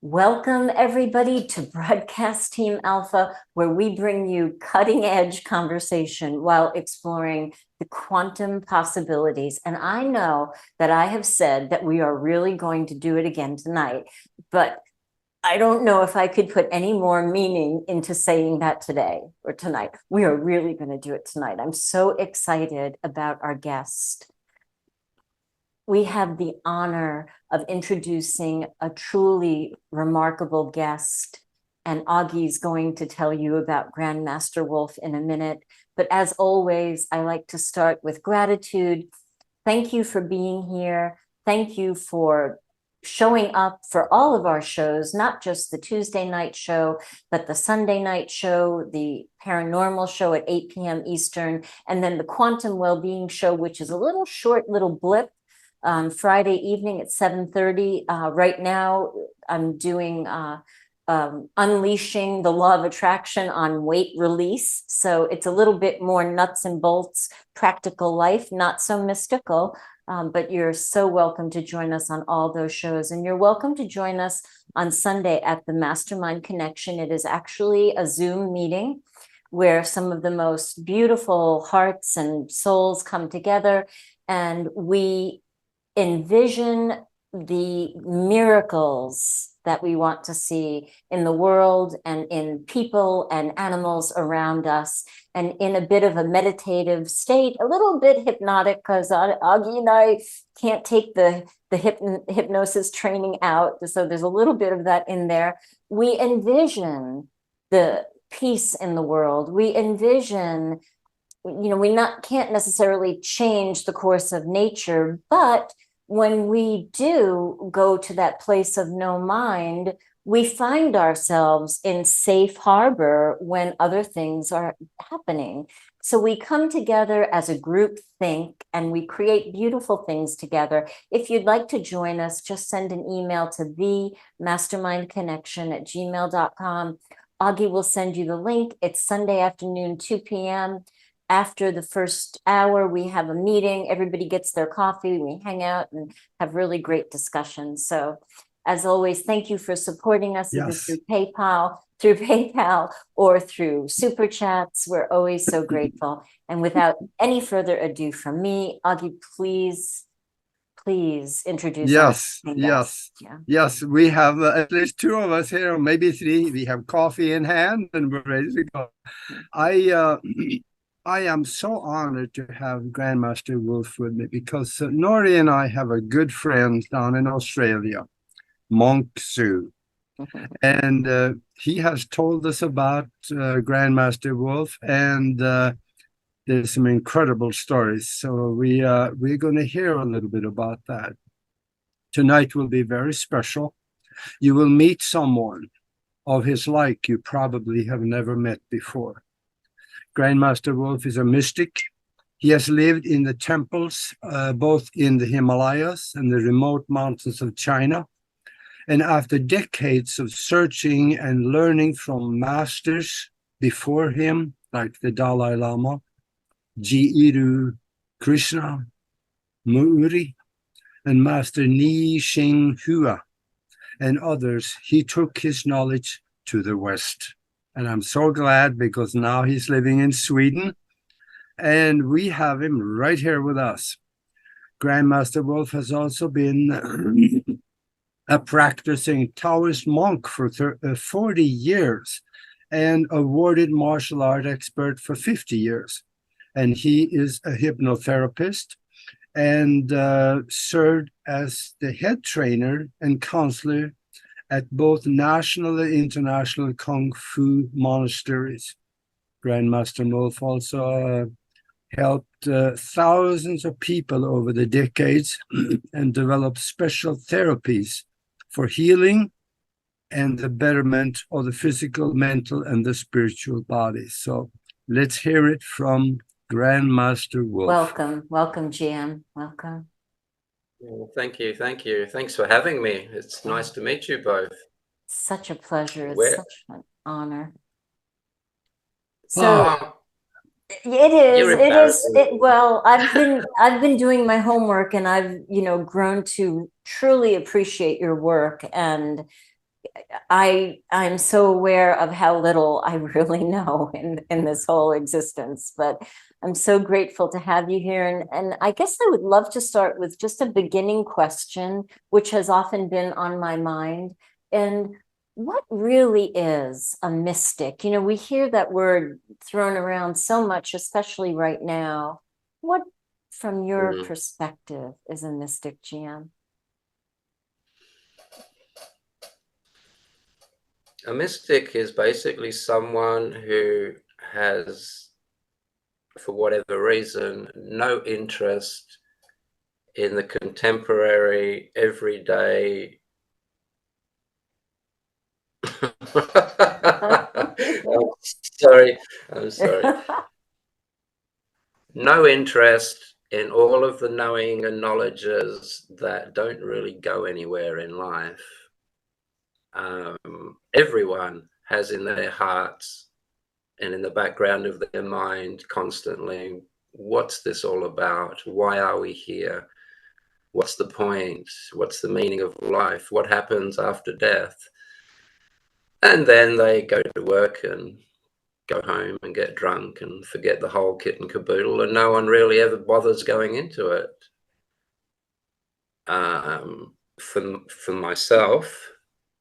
Welcome, everybody, to Broadcast Team Alpha, where we bring you cutting-edge conversation while exploring the quantum possibilities. And I know that I have said that we are really going to do it again tonight, but I don't know if I could put any more meaning into saying that today or tonight. We are really going to do it tonight. I'm so excited about our guest. We have the honor of introducing a truly remarkable guest, and Augie's going to tell you about Grandmaster Wolf in a minute. But as always, I like to start with gratitude. Thank you for being here. Thank you for showing up for all of our shows, not just the Tuesday night show, but the Sunday night show, the paranormal show at 8 p.m. Eastern, and then the quantum well-being show, which is a little short little blip on Friday evening at 7:30. Right now, I'm doing Unleashing the Law of Attraction on weight release. So it's a little bit more nuts and bolts, practical life, not so mystical. But you're so welcome to join us on all those shows. And you're welcome to join us on Sunday at the Mastermind Connection. It is actually a Zoom meeting where some of the most beautiful hearts and souls come together, and we envision the miracles that we want to see in the world and in people and animals around us, and in a bit of a meditative state, a little bit hypnotic, because Augie and I can't take the hypnosis training out. So there's a little bit of that in there. We envision the peace in the world. We envision, we can't necessarily change the course of nature, but when we do go to that place of no mind, we find ourselves in safe harbor when other things are happening. So we come together as a group think, and we create beautiful things together. If you'd like to join us, just send an email to themastermindconnection@gmail.com. Augie will send you the link. It's Sunday afternoon, 2 p.m. After the first hour, we have a meeting. Everybody gets their coffee. We hang out and have really great discussions. So as always, thank you for supporting us, either through PayPal or through Super Chats. We're always so grateful. And without any further ado from me, Augie, please introduce us. Yes. We have at least two of us here, or maybe three. We have coffee in hand and we're ready to go. I am so honored to have Grandmaster Wolf with me, because Nori and I have a good friend down in Australia, Monk Sue. And he has told us about Grandmaster Wolf, and there's some incredible stories. So we're going to hear a little bit about that. Tonight will be very special. You will meet someone of his like you probably have never met before. Grandmaster Wolf is a mystic. He has lived in the temples, both in the Himalayas and the remote mountains of China. And after decades of searching and learning from masters before him, like the Dalai Lama, Jiddu, Krishnamurti, and Master Ni Xing Hua, and others, he took his knowledge to the West. And I'm so glad because now he's living in Sweden and we have him right here with us. Grandmaster Wolf has also been a practicing Taoist monk for 40 years and awarded martial art expert for 50 years. And he is a hypnotherapist and served as the head trainer and counselor at both national and international Kung Fu monasteries. Grandmaster Wolf also helped thousands of people over the decades and developed special therapies for healing and the betterment of the physical, mental, and the spiritual body. So let's hear it from Grandmaster Wolf. Welcome, welcome, GM. Welcome. Well, thank you. Thanks for having me. It's nice to meet you both. Such a pleasure. It's such an honor. So it is. Well, I've been doing my homework, and I've grown to truly appreciate your work, and I'm so aware of how little I really know in this whole existence, but I'm so grateful to have you here. And I guess I would love to start with just a beginning question, which has often been on my mind. And what really is a mystic? We hear that word thrown around so much, especially right now. What, from your perspective, is a mystic, GM? A mystic is basically someone who has, for whatever reason, no interest in the contemporary, everyday. I'm sorry. No interest in all of the knowing and knowledges that don't really go anywhere in life. Everyone has in their hearts and in the background of their mind constantly, what's this all about? Why are we here? What's the point? What's the meaning of life? What happens after death? And then they go to work and go home and get drunk and forget the whole kit and caboodle, and no one really ever bothers going into it. For myself,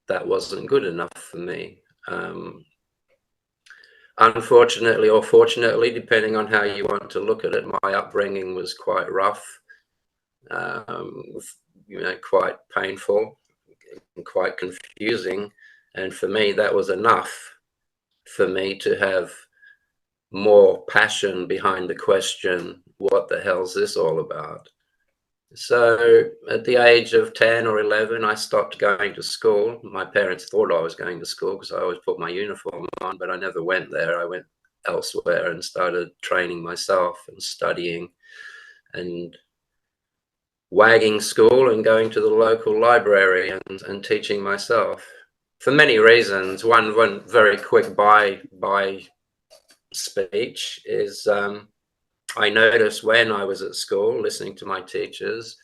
that wasn't good enough for me. Unfortunately or fortunately, depending on how you want to look at it, my upbringing was quite rough, quite painful and quite confusing. And for me, that was enough for me to have more passion behind the question, what the hell's this all about? So at the age of 10 or 11, I stopped going to school. My parents thought I was going to school because I always put my uniform on, but I never went there. I went elsewhere and started training myself and studying and wagging school and going to the local library and teaching myself for many reasons. One very quick by speech is I noticed when I was at school listening to my teachers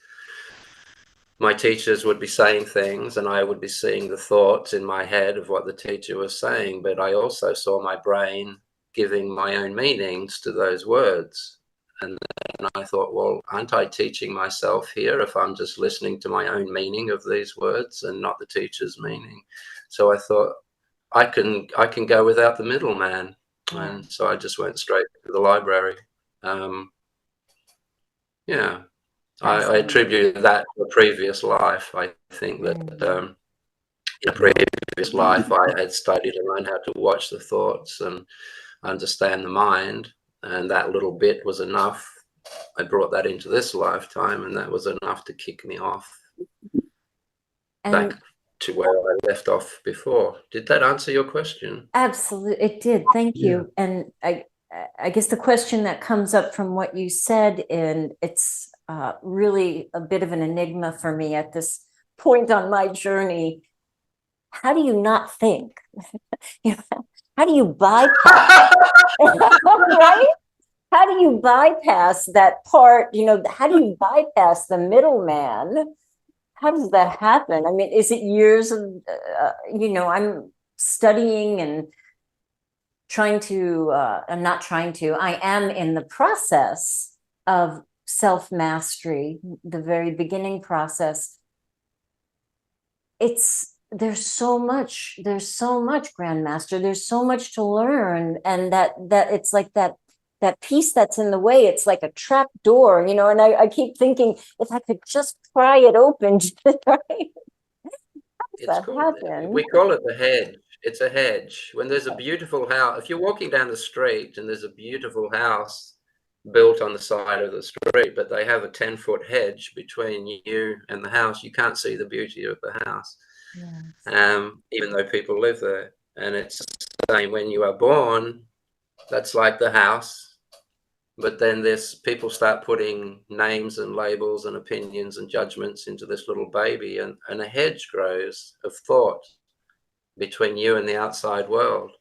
would be saying things and I would be seeing the thoughts in my head of what the teacher was saying, but I also saw my brain giving my own meanings to those words. And then I thought, well, aren't I teaching myself here if I'm just listening to my own meaning of these words and not the teacher's meaning? So I thought, I can go without the middleman. And so I just went straight to the library. I attribute that to a previous life. I think that in a previous life, I had studied and learned how to watch the thoughts and understand the mind. And that little bit was enough. I brought that into this lifetime, and that was enough to kick me off back to where I left off before. Did that answer your question? Absolutely, it did. Thank you. And I guess the question that comes up from what you said, and it's really a bit of an enigma for me at this point on my journey. How do you not think? How do you bypass? Right? How do you bypass that part? How do you bypass the middleman? How does that happen? I mean, is it years of, I'm studying and I am in the process of self-mastery, the very beginning process. There's so much, Grandmaster, there's so much to learn. And that it's like that piece that's in the way, it's like a trap door, you know, and I keep thinking, if I could just pry it open, right? It's That called, happen? we call it the hedge. It's a hedge. When there's a beautiful house, if you're walking down the street and there's a beautiful house built on the side of the street, but they have a 10-foot hedge between you and the house, you can't see the beauty of the house. Yes. Even though people live there. And it's the same when you are born, that's like the house. But then there's people start putting names and labels and opinions and judgments into this little baby, and a hedge grows of thought between you and the outside world.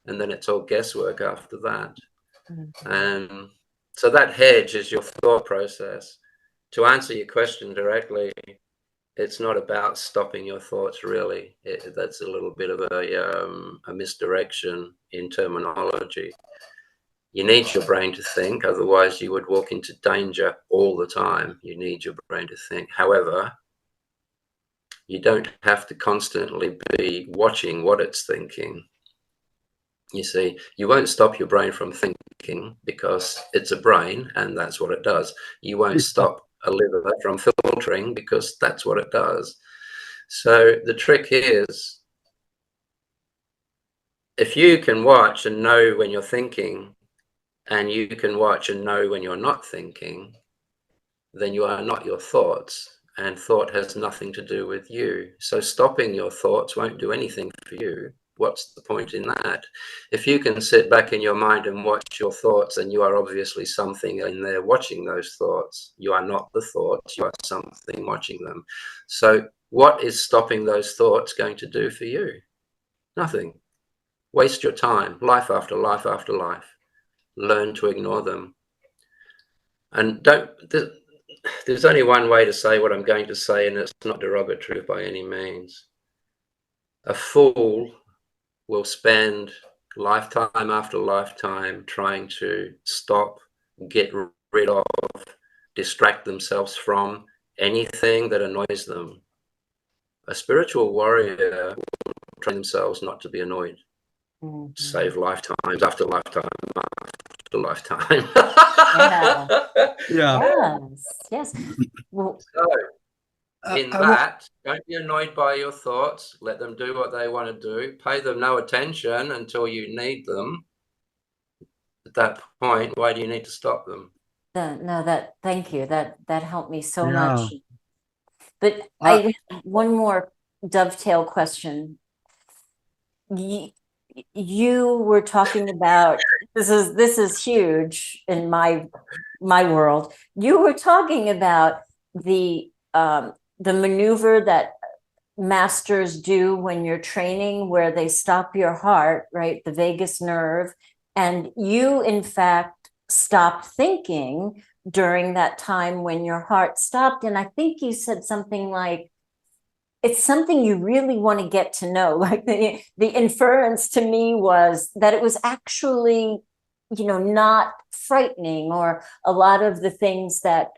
And then it's all guesswork after that. Mm-hmm. So that hedge is your thought process. To answer your question directly, it's not about stopping your thoughts, really. That's a little bit of a misdirection in terminology. You need your brain to think, otherwise you would walk into danger all the time. You need your brain to think. However, you don't have to constantly be watching what it's thinking. You see, you won't stop your brain from thinking because it's a brain and that's what it does. You won't stop a liver from filtering because that's what it does. So the trick is, if you can watch and know when you're thinking, and you can watch and know when you're not thinking, then you are not your thoughts, and thought has nothing to do with you. So stopping your thoughts won't do anything for you. What's the point in that? If you can sit back in your mind and watch your thoughts, and you are obviously something in there watching those thoughts. You are not the thoughts, you are something watching them. So what is stopping those thoughts going to do for you? Nothing. Waste your time, life after life after life. Learn to ignore them. And there's only one way to say what I'm going to say, and it's not derogatory by any means. A fool will spend lifetime after lifetime trying to stop, get rid of, distract themselves from anything that annoys them. A spiritual warrior will train themselves not to be annoyed. Mm-hmm. Save lifetimes after lifetime after lifetime. Yeah. Yeah. Yes. Well, so in that, don't be annoyed by your thoughts. Let them do what they want to do. Pay them no attention until you need them. At that point, why do you need to stop them? Thank you. That helped me so much. But one more dovetail question. You were talking about, this is huge in my world. You were talking about the maneuver that masters do when you're training, where they stop your heart, right? The vagus nerve. And you, in fact, stopped thinking during that time when your heart stopped. And I think you said something like, it's something you really want to get to know. Like the inference to me was that it was actually, not frightening, or a lot of the things that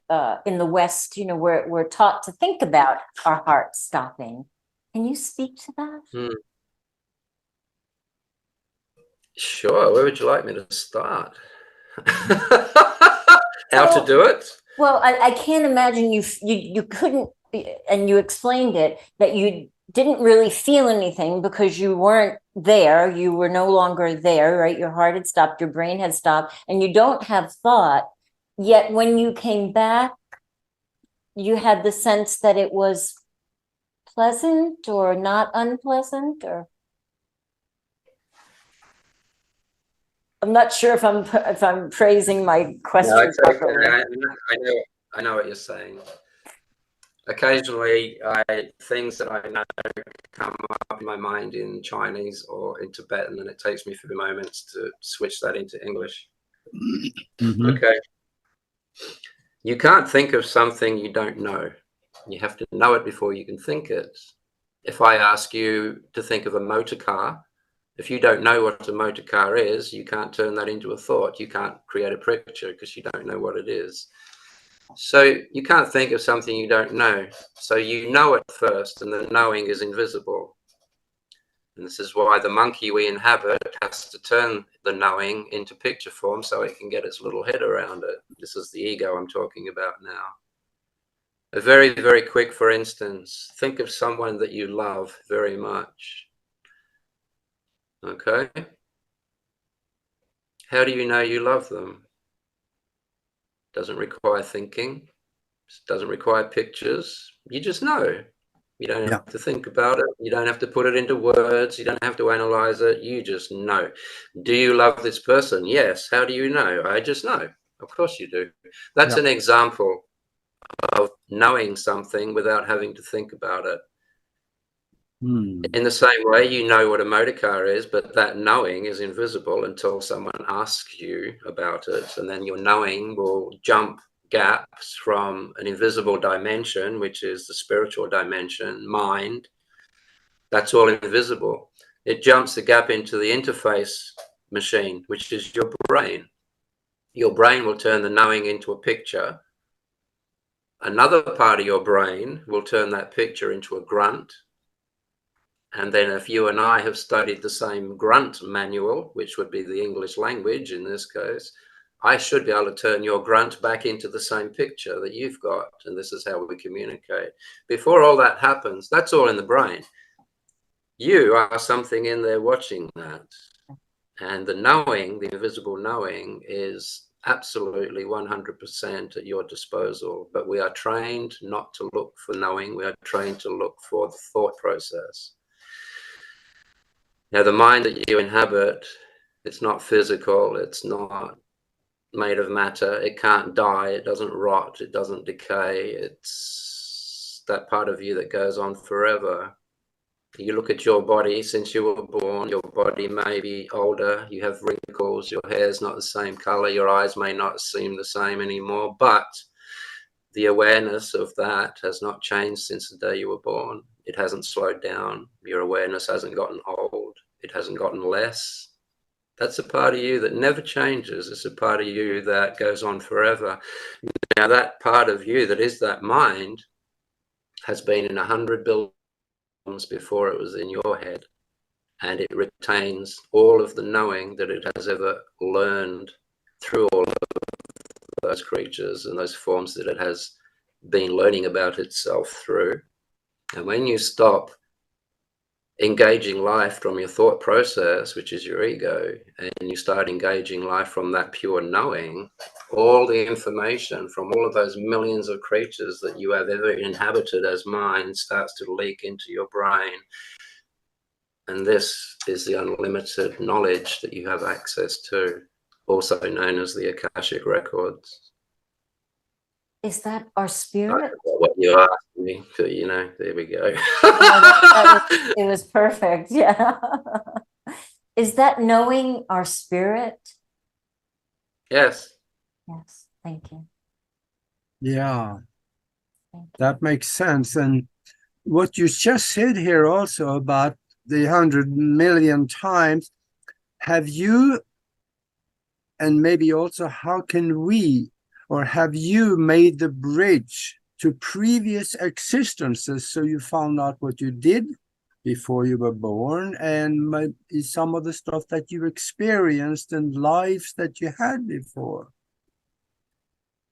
in the West, we're taught to think about our heart stopping. Can you speak to that? Sure. Where would you like me to start? How to do it? Well, I can't imagine you couldn't, and you explained it, that you didn't really feel anything because you weren't there. You were no longer there, right? Your heart had stopped, your brain had stopped, and you don't have thought. Yet when you came back, you had the sense that it was pleasant or not unpleasant, or I'm not sure if I'm praising my question properly. I know what you're saying. Occasionally, things that I know come up in my mind in Chinese or in Tibetan, and it takes me a few moments to switch that into English. Mm-hmm. Okay. You can't think of something you don't know. You have to know it before you can think it. If I ask you to think of a motor car, If you don't know what a motor car is, you can't turn that into a thought. You can't create a picture because you don't know what it is. So you can't think of something you don't know. So you know it first, and the knowing is invisible. And this is why the monkey we inhabit has to turn the knowing into picture form so it can get its little head around it. This is the ego I'm talking about now. A very, very quick, for instance, think of someone that you love very much. Okay? How do you know you love them? Doesn't require thinking. Doesn't require pictures. You just know. You don't have to think about it. You don't have to put it into words. You don't have to analyze it. You just know. Do you love this person? Yes. How do you know? I just know. Of course you do. That's an example of knowing something without having to think about it. In the same way, you know what a motor car is, but that knowing is invisible until someone asks you about it. And then your knowing will jump gaps from an invisible dimension, which is the spiritual dimension, mind. That's all invisible. It jumps the gap into the interface machine, which is your brain. Your brain will turn the knowing into a picture. Another part of your brain will turn that picture into a grunt. And then if you and I have studied the same grunt manual, which would be the English language in this case, I should be able to turn your grunt back into the same picture that you've got. And this is how we communicate. Before all that happens, that's all in the brain. You are something in there watching that. And the knowing, the invisible knowing, is absolutely 100% at your disposal. But we are trained not to look for knowing. We are trained to look for the thought process. Now, the mind that you inhabit, it's not physical, it's not made of matter, it can't die, it doesn't rot, it doesn't decay, it's that part of you that goes on forever. You look at your body since you were born, your body may be older, you have wrinkles, your hair's not the same color, your eyes may not seem the same anymore, but the awareness of that has not changed since the day you were born. It hasn't slowed down. Your awareness hasn't gotten old. It hasn't gotten less. That's a part of you that never changes. It's a part of you that goes on forever. Now, that part of you that is that mind has been in 100 billion before it was in your head. And it retains all of the knowing that it has ever learned through all of those creatures and those forms that it has been learning about itself through. And when you stop engaging life from your thought process, which is your ego, and you start engaging life from that pure knowing, all the information from all of those millions of creatures that you have ever inhabited as mind starts to leak into your brain. And this is the unlimited knowledge that you have access to, also known as the Akashic records. Is that our spirit? What you asked me, you know, there we go. It was perfect. Yeah. Is that knowing our spirit? Yes. Yes. Thank you. Yeah, that makes sense. And what you just said here also about the 100 million times, have you, and maybe also how can we, or have you made the bridge to previous existences so you found out what you did before you were born and maybe some of the stuff that you experienced and lives that you had before?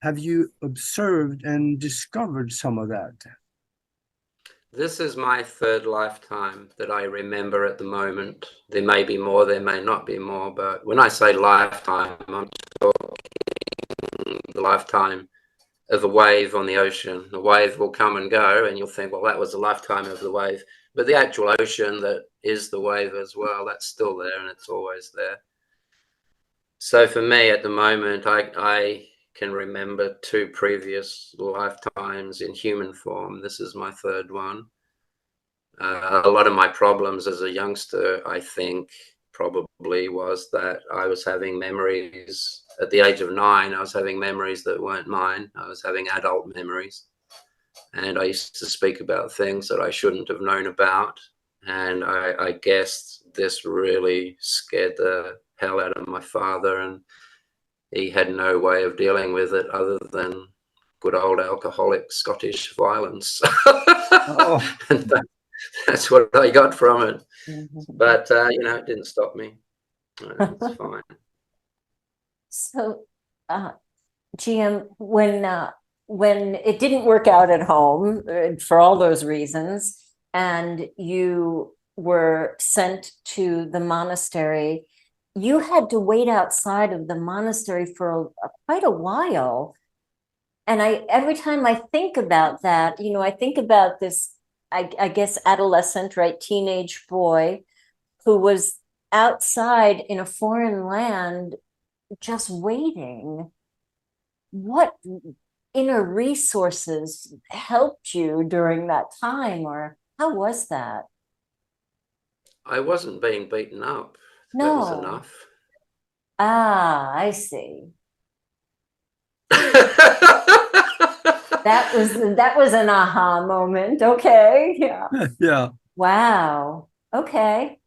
Have you observed and discovered some of that? This is my third lifetime that I remember at the moment. There may be more, there may not be more, but when I say lifetime, I'm talking the lifetime of a wave on the ocean. The wave will come and go, and you'll think, well, that was the lifetime of the wave. But the actual ocean that is the wave as well, that's still there, and it's always there. So for me at the moment, I can remember 2 previous lifetimes in human form. This is my third one. A lot of my problems as a youngster, I think, probably was that I was having memories at the age of 9. I was having memories that weren't mine. I was having adult memories. And I used to speak about things that I shouldn't have known about. And I guessed this really scared the hell out of my father, and he had no way of dealing with it other than good old alcoholic Scottish violence. Oh, And that's what I got from it. Mhm. But, it didn't stop me. It's fine. So, GM, when it didn't work out at home for all those reasons, and you were sent to the monastery, you had to wait outside of the monastery for quite a while. And every time I think about that, I think about this, I guess, adolescent, right, teenage boy who was outside in a foreign land just waiting. What inner resources helped you during that time, or how was that? I wasn't being beaten up. That was No. enough. Ah, I see. That was an aha moment. Okay. Yeah. yeah. Wow. Okay.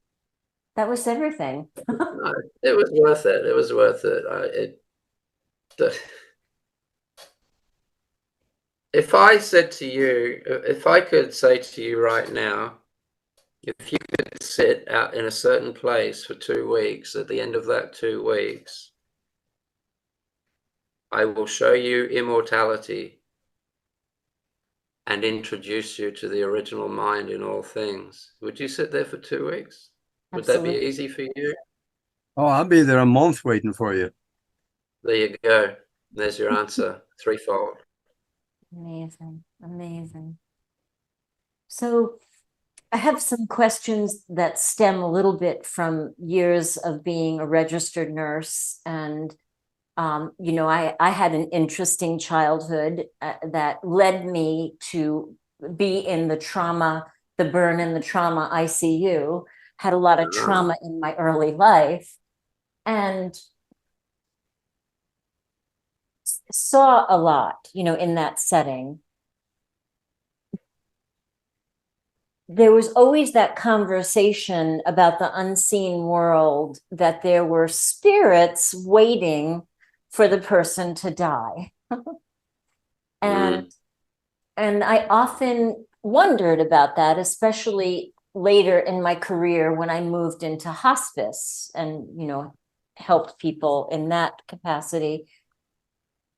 That was everything. No, it was worth it. It was worth it. If I said to you, if I could say to you right now, if you could sit out in a certain place for 2 weeks, at the end of that 2 weeks, I will show you immortality and introduce you to the original mind in all things. Would you sit there for 2 weeks? Would that be Absolutely. easy for you? Oh, I'll be there a month waiting for you. There you go. There's your answer, threefold. Amazing. Amazing. So I have some questions that stem a little bit from years of being a registered nurse. And, I had an interesting childhood that led me to be in the burn and the trauma ICU, had a lot of trauma in my early life, and saw a lot, in that setting. There was always that conversation about the unseen world, that there were spirits waiting for the person to die. and and I often wondered about that, especially later in my career when I moved into hospice and, helped people in that capacity.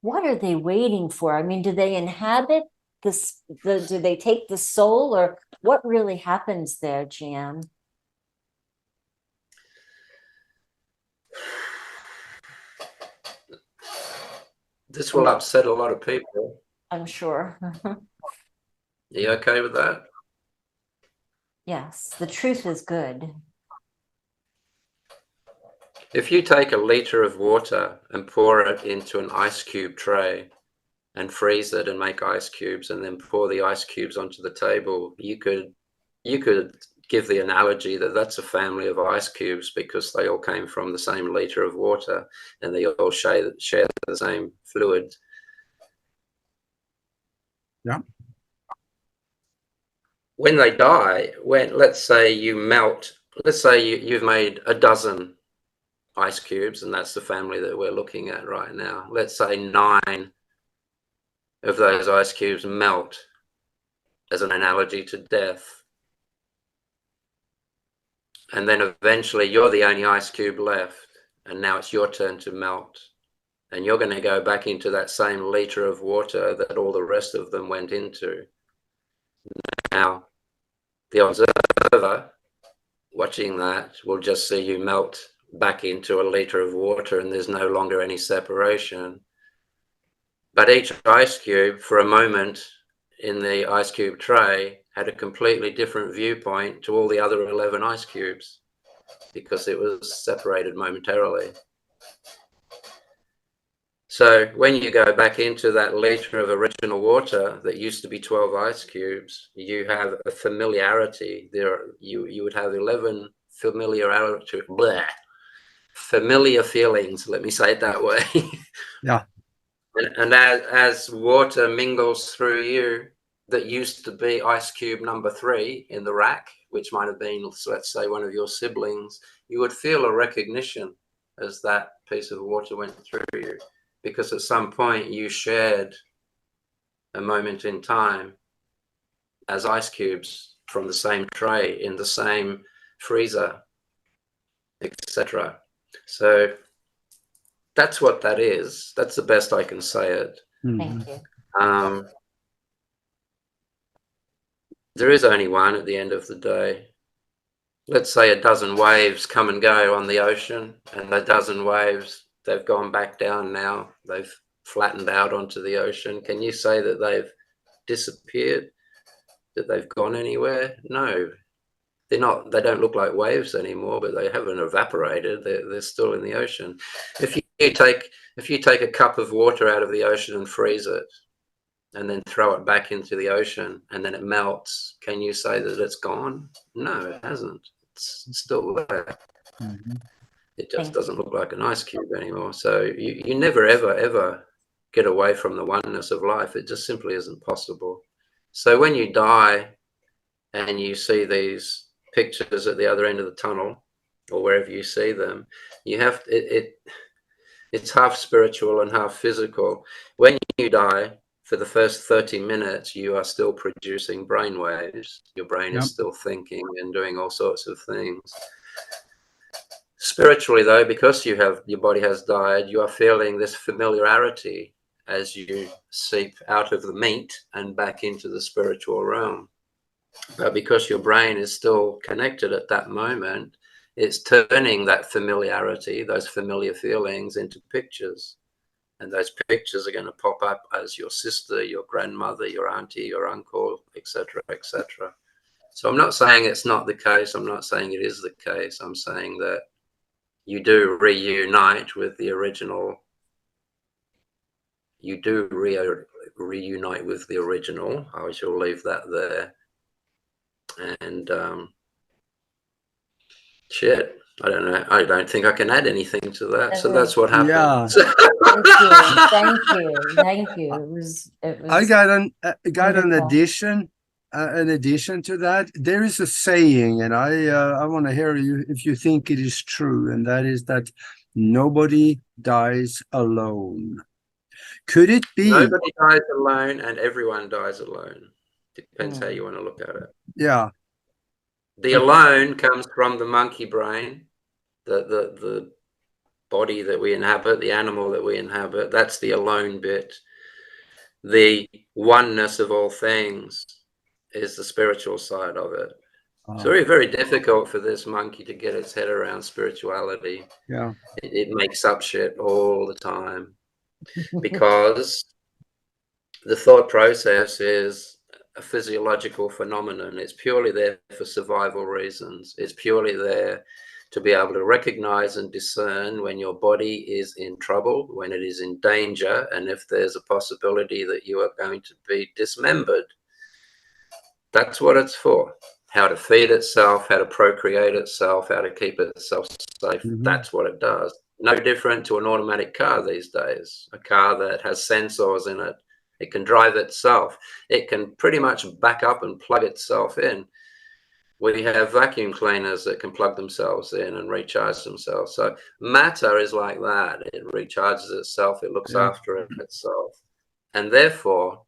What are they waiting for? I mean, do they inhabit do they take the soul, or what really happens there, GM? This will upset a lot of people. I'm sure. Are you okay with that? Yes, the truth is good. If you take a liter of water and pour it into an ice cube tray and freeze it and make ice cubes and then pour the ice cubes onto the table, you could give the analogy that that's a family of ice cubes because they all came from the same liter of water and they all share the same fluid. Yeah. When they die, let's say you melt, let's say you've made a dozen ice cubes, and that's the family that we're looking at right now. Let's say 9 of those ice cubes melt as an analogy to death. And then eventually you're the only ice cube left, and now it's your turn to melt. And you're going to go back into that same liter of water that all the rest of them went into. Now, the observer watching that will just see you melt back into a liter of water, and there's no longer any separation. But each ice cube, for a moment in the ice cube tray, had a completely different viewpoint to all the other 11 ice cubes because it was separated momentarily. So when you go back into that liter of original water that used to be 12 ice cubes, you have a familiarity. You would have 11 familiar feelings, let me say it that way. Yeah. And as water mingles through you, that used to be ice cube number 3 in the rack, which might have been, let's say, one of your siblings, you would feel a recognition as that piece of water went through you, because at some point you shared a moment in time as ice cubes from the same tray in the same freezer, etc. So that's what that is. That's the best I can say it. Thank you. There is only one at the end of the day. Let's say a dozen waves come and go on the ocean, and a dozen waves, they've gone back down now. They've flattened out onto the ocean. Can you say that they've disappeared? That they've gone anywhere? No. They're not. They don't look like waves anymore, but they haven't evaporated. They're still in the ocean. If you take a cup of water out of the ocean and freeze it, and then throw it back into the ocean, and then it melts, can you say that it's gone? No, it hasn't. It's still there. It just doesn't look like an ice cube anymore. So you never, ever, ever get away from the oneness of life. It just simply isn't possible. So when you die and you see these pictures at the other end of the tunnel, or wherever you see them, you have it's half spiritual and half physical. When you die, for the first 30 minutes, you are still producing brain waves. Your brain is still thinking and doing all sorts of things. Spiritually, though, because your body has died, you are feeling this familiarity as you seep out of the meat and back into the spiritual realm. But because your brain is still connected at that moment, it's turning that familiarity, those familiar feelings, into pictures. And those pictures are going to pop up as your sister, your grandmother, your auntie, your uncle, etc., etc. So I'm not saying it's not the case. I'm not saying it is the case. I'm saying that you do reunite with the original. You do reunite with the original. I shall leave that there. And shit, I don't know. I don't think I can add anything to that. So that's what happened. Yeah. Thank you. It was I got an wonderful. in addition to that, there is a saying, and I want to hear you if you think it is true, and that is that nobody dies alone. Could it be? Nobody dies alone, and everyone dies alone. Depends how you want to look at it. Yeah. The alone comes from the monkey brain, the body that we inhabit, the animal that we inhabit. That's the alone bit. The oneness of all things is the spiritual side of it. It's very, very difficult for this monkey to get its head around spirituality. Yeah. It makes up shit all the time because the thought process is a physiological phenomenon. It's purely there for survival reasons. It's purely there to be able to recognize and discern when your body is in trouble, when it is in danger, and if there's a possibility that you are going to be dismembered. That's what it's for. How to feed itself, how to procreate itself, how to keep itself safe. That's what it does. No different to an automatic car these days. A car that has sensors in it. It can drive itself. It can pretty much back up and plug itself in. We have vacuum cleaners that can plug themselves in and recharge themselves. So matter is like that. It recharges itself. It looks after itself. And therefore,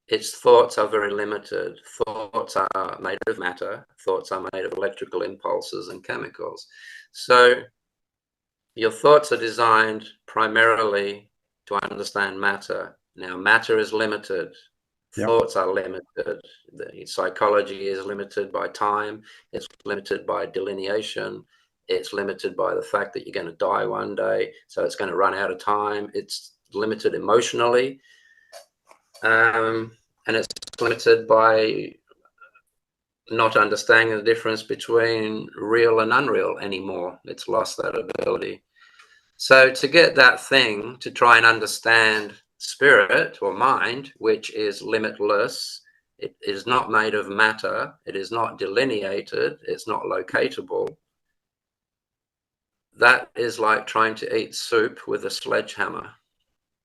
its thoughts are very limited. Thoughts are made of matter. Thoughts are made of electrical impulses and chemicals. So your thoughts are designed primarily to understand matter. Now, matter is limited. Thoughts are limited. The psychology is limited by time. It's limited by delineation. It's limited by the fact that you're going to die one day. So it's going to run out of time. It's limited emotionally. And it's limited by not understanding the difference between real and unreal anymore. It's lost that ability. So to get that thing to try and understand spirit or mind, which is limitless, it is not made of matter, it is not delineated, it's not locatable. That is like trying to eat soup with a sledgehammer.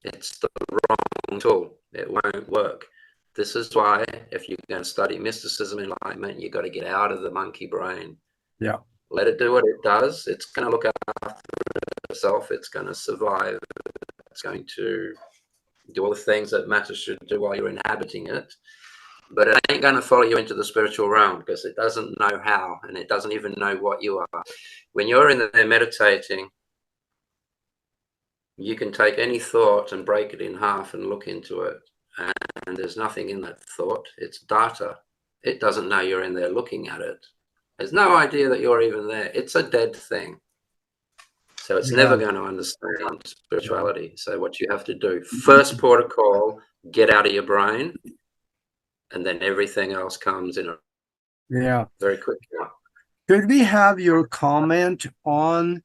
It's the wrong tool. It won't work. This is why, if you're going to study mysticism, enlightenment, you've got to get out of the monkey brain. Yeah. Let it do what it does. It's going to look after itself. It's going to survive. It's going to do all the things that matter should do while you're inhabiting it. But it ain't going to follow you into the spiritual realm because it doesn't know how, and it doesn't even know what you are. When you're in there meditating, you can take any thought and break it in half and look into it. And there's nothing in that thought. It's data. It doesn't know you're in there looking at it. There's no idea that you're even there. It's a dead thing. So it's never going to understand spirituality. So what you have to do, first port of call, get out of your brain, and then everything else comes in a very quick. Could we have your comment on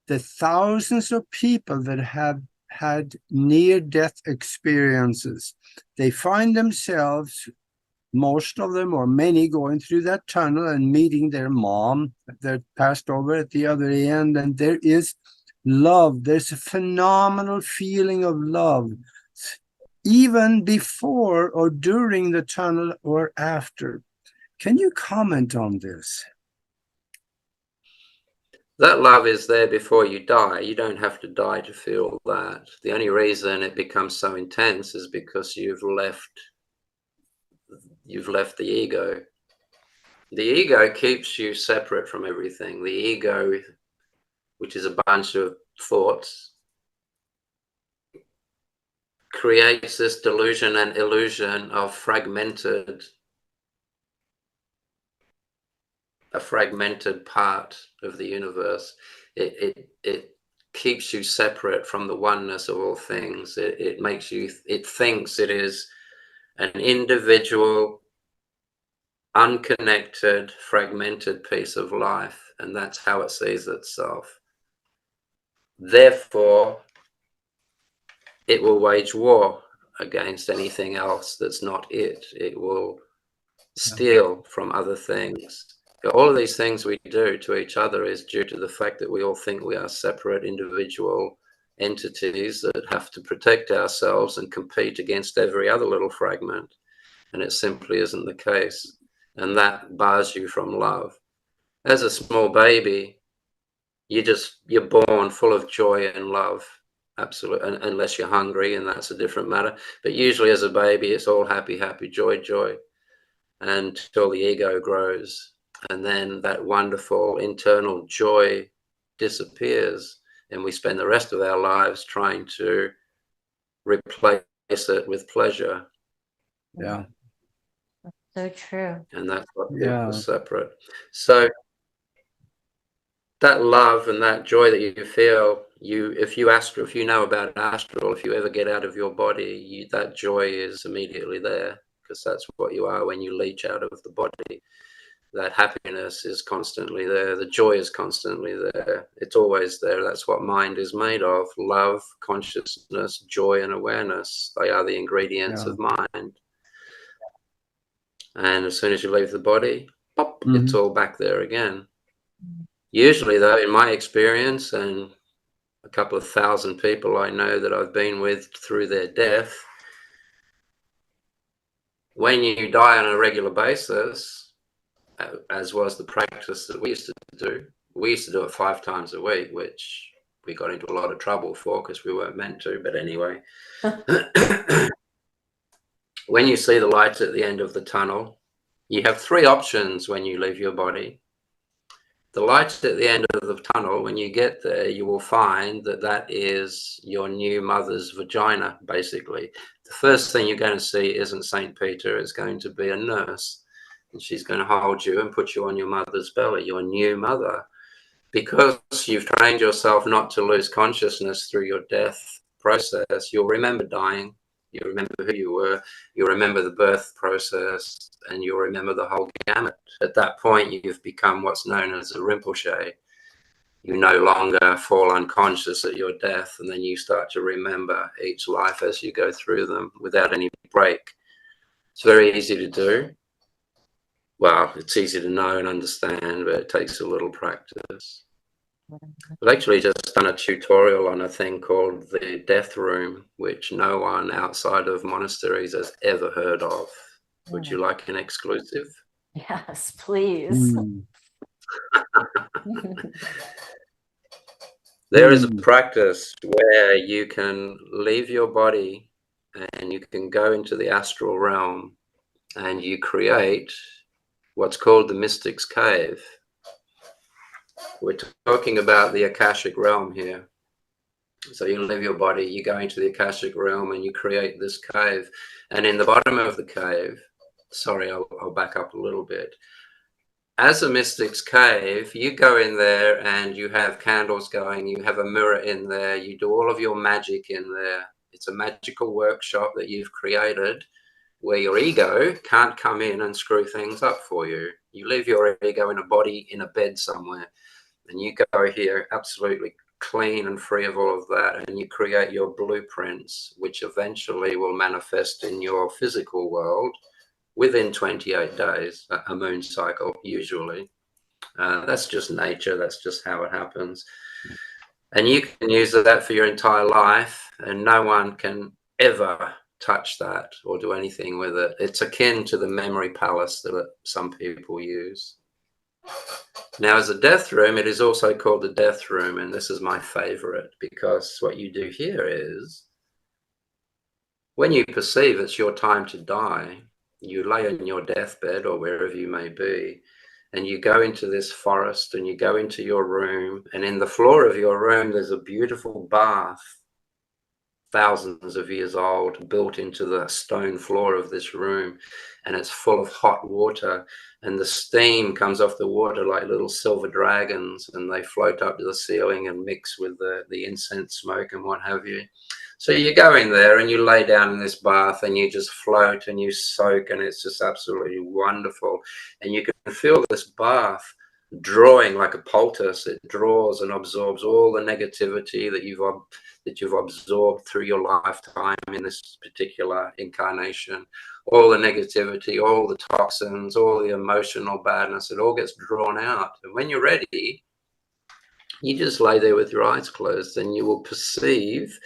the thousands of people that have had near-death experiences? They find themselves, most of them or many, going through that tunnel and meeting their mom that passed over at the other end, and there is love. There's a phenomenal feeling of love, even before or during the tunnel or after. Can you comment on this? That love is there before you die. You don't have to die to feel that. The only reason it becomes so intense is because you've left the ego. The ego keeps you separate from everything. The ego, which is a bunch of thoughts, creates this delusion and illusion of a fragmented part of the universe. It keeps you separate from the oneness of all things. It makes you, it thinks it is an individual, unconnected, fragmented piece of life, and that's how it sees itself. Therefore, it will wage war against anything else that's not it. It will steal from other things. All of these things we do to each other is due to the fact that we all think we are separate individual entities that have to protect ourselves and compete against every other little fragment. And it simply isn't the case. And that bars you from love. As a small baby, you're born full of joy and love. Absolutely, unless you're hungry, and that's a different matter. But usually as a baby, it's all happy, happy, joy, joy, until the ego grows. And then that wonderful internal joy disappears, and we spend the rest of our lives trying to replace it with pleasure. Yeah. So true. And that's what keeps us separate. So that love and that joy that you feel, if you know about astral, if you ever get out of your body, that joy is immediately there, because that's what you are when you leach out of the body. That happiness is constantly there. The joy is constantly there. It's always there. That's what mind is made of. Love, consciousness, joy, and awareness. They are the ingredients of mind. And as soon as you leave the body, pop, it's all back there again. Usually, though, in my experience, and a couple of thousand people I know that I've been with through their death, when you die on a regular basis, as was the practice that we used to do it 5 times a week, which we got into a lot of trouble for because we weren't meant to. But anyway, when you see the lights at the end of the tunnel, you have 3 options when you leave your body. The lights at the end of the tunnel, when you get there, you will find that that is your new mother's vagina, basically. The first thing you're going to see isn't St. Peter, it's going to be a nurse. And she's going to hold you and put you on your mother's belly, your new mother. Because you've trained yourself not to lose consciousness through your death process, you'll remember dying. You'll remember who you were. You'll remember the birth process, and you'll remember the whole gamut. At that point, you've become what's known as a Rinpoche. You no longer fall unconscious at your death, and then you start to remember each life as you go through them without any break. It's very easy to do. Well, it's easy to know and understand, but it takes a little practice. I've actually just done a tutorial on a thing called the death room, which no one outside of monasteries has ever heard of. Would you like an exclusive? Yes, please. There is a practice where you can leave your body and you can go into the astral realm and you create what's called the mystic's cave. We're talking about the Akashic realm here. So you leave your body, you go into the Akashic realm and you create this cave. And in the bottom of the cave, sorry, I'll back up a little bit. As a mystic's cave, you go in there and you have candles going, you have a mirror in there, you do all of your magic in there. It's a magical workshop that you've created where your ego can't come in and screw things up for you. You leave your ego in a body in a bed somewhere and you go here absolutely clean and free of all of that, and you create your blueprints, which eventually will manifest in your physical world within 28 days, a moon cycle usually. That's just nature, that's just how it happens. And you can use that for your entire life and no one can ever touch that or do anything with it. It's akin to the memory palace that some people use. Now, as a death room, it is also called the death room, and this is my favorite because what you do here is when you perceive it's your time to die, you lay on your deathbed or wherever you may be, and you go into this forest and you go into your room, and in the floor of your room, there's a beautiful bath, thousands of years old, built into the stone floor of this room, and it's full of hot water, and the steam comes off the water like little silver dragons, and they float up to the ceiling and mix with the incense smoke and what have you. So you go in there and you lay down in this bath and you just float and you soak, and it's just absolutely wonderful. And you can feel this bath drawing like a poultice. It draws and absorbs all the negativity that you've absorbed through your lifetime in this particular incarnation, all the negativity, all the toxins, all the emotional badness. It all gets drawn out, and when you're ready, you just lay there with your eyes closed and you will perceive